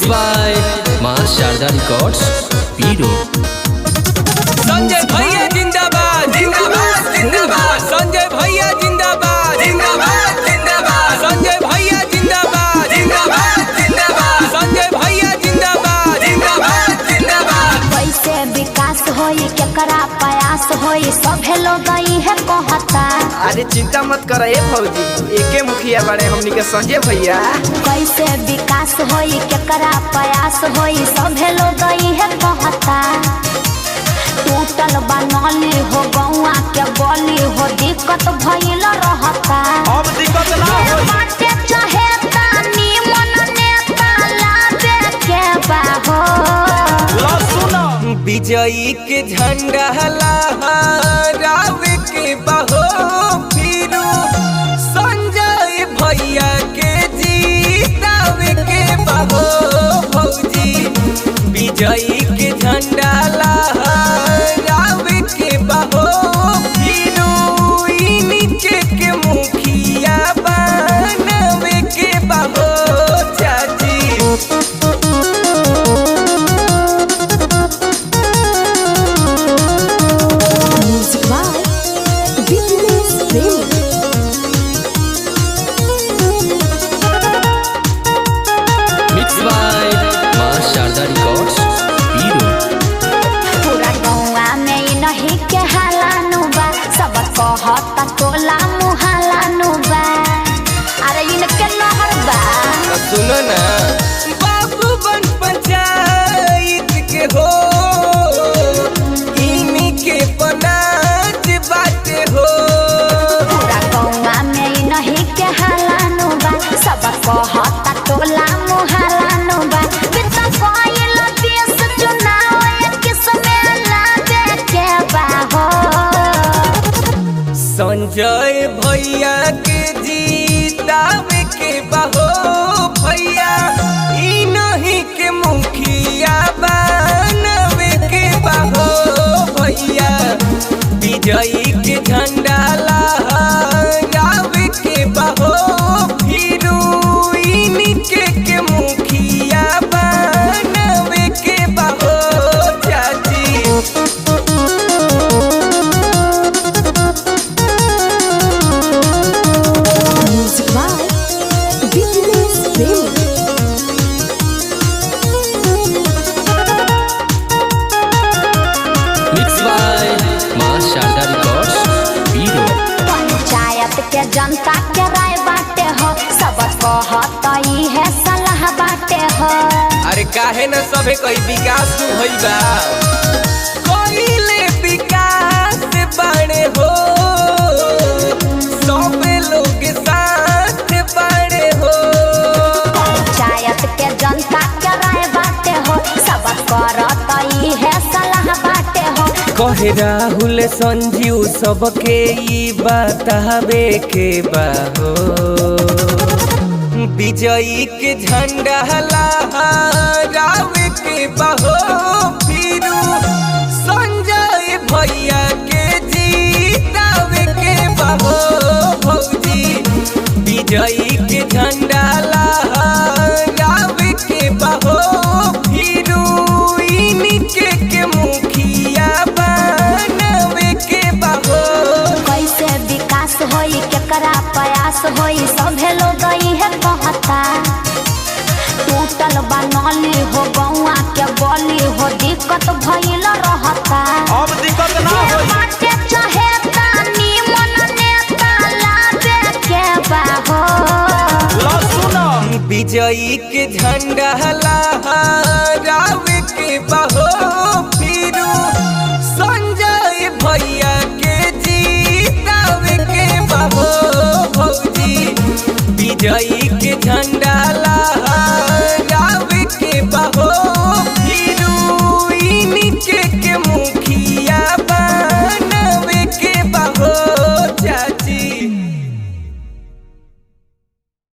By मां Sharda records पीरो। संजय भैया जिंदाबाद जिंदाबाद जिंदाबाद, संजय भैया जिंदाबाद जिंदाबाद जिंदाबाद, संजय भैया जिंदाबाद जिंदाबाद जिंदाबाद, संजय भैया जिंदाबाद जिंदाबाद जिंदाबाद। कैसे विकास होई केकरा प्रयास होई सभे लोग है कहता। अरे चिंता मत कर भौजी, एके मुखिया बड़े हमनी के संजय भैया। कैसे विकास होई केकरा प्रयास होई सभे लोग है कहता। टूटल बनली हो गौआ के गली हो दिक्कत भइल रहता। अब दिक्कत ना होई। बाटे चाहे तानी मन नेता लागे के बाहो। विजयी के झंडा लहरावे के बहो फिरू, संजय भैया के जीतावे के बहो भौजी। विजयी के झंडा लहरावे के बहो फिरू, इनके के मुखिया बनावे के बहो चाची। कहता टोला मुहल्ला नुबा, अरे इनके लहर बा। सुनो ना बाबू बन पंचायत के हो, इनके पनाज बाटे हो। पूरा गौवा में नहीं के हाला नुबा, सब कहता टोला मुहल्ला नुबा। बिता कोइल देश चुनाव किसमें लागे के बाहो। संजय भैया के जीतावे के बहो भैया, इनही के मुखिया बनावे के बहो भैया। विजयी के झंडा लहरावे के बहो फिरू, इनके के मुखिया बनावे के बहो चाची। के जनता के राय बाटे हो, सब कहता है सलाह बाटे हो। अरे काहे न सबे कोई विकास भइल बा, कोइले विकास बाड़े हो, सब लोग साथ बाड़े हो। पंचायत के जनता के राय बाटे हो, सब करता है सलाह बाटे हो। कहे राहुल संजीव सबके ई बतावे के बाहो। विजयी के झंडा लहरावे के बहो फिरू, संजय भैया के जीतावे के बहो भौजी। विजयी के झंडा लहरावे के बहो फिरू, इनके के मुखिया बनावे के बहो। कैसे विकास होई केकरा प्रयास होई सभे लोग है कहता। टूटल बनली हो गौआ के गली हो दिक्कत भइल रहता। अब दिक्कत ना होई। बाटे चाहे तानी मन नेता लागे के बाहो। विजयी के झंडा लहरावे के बहो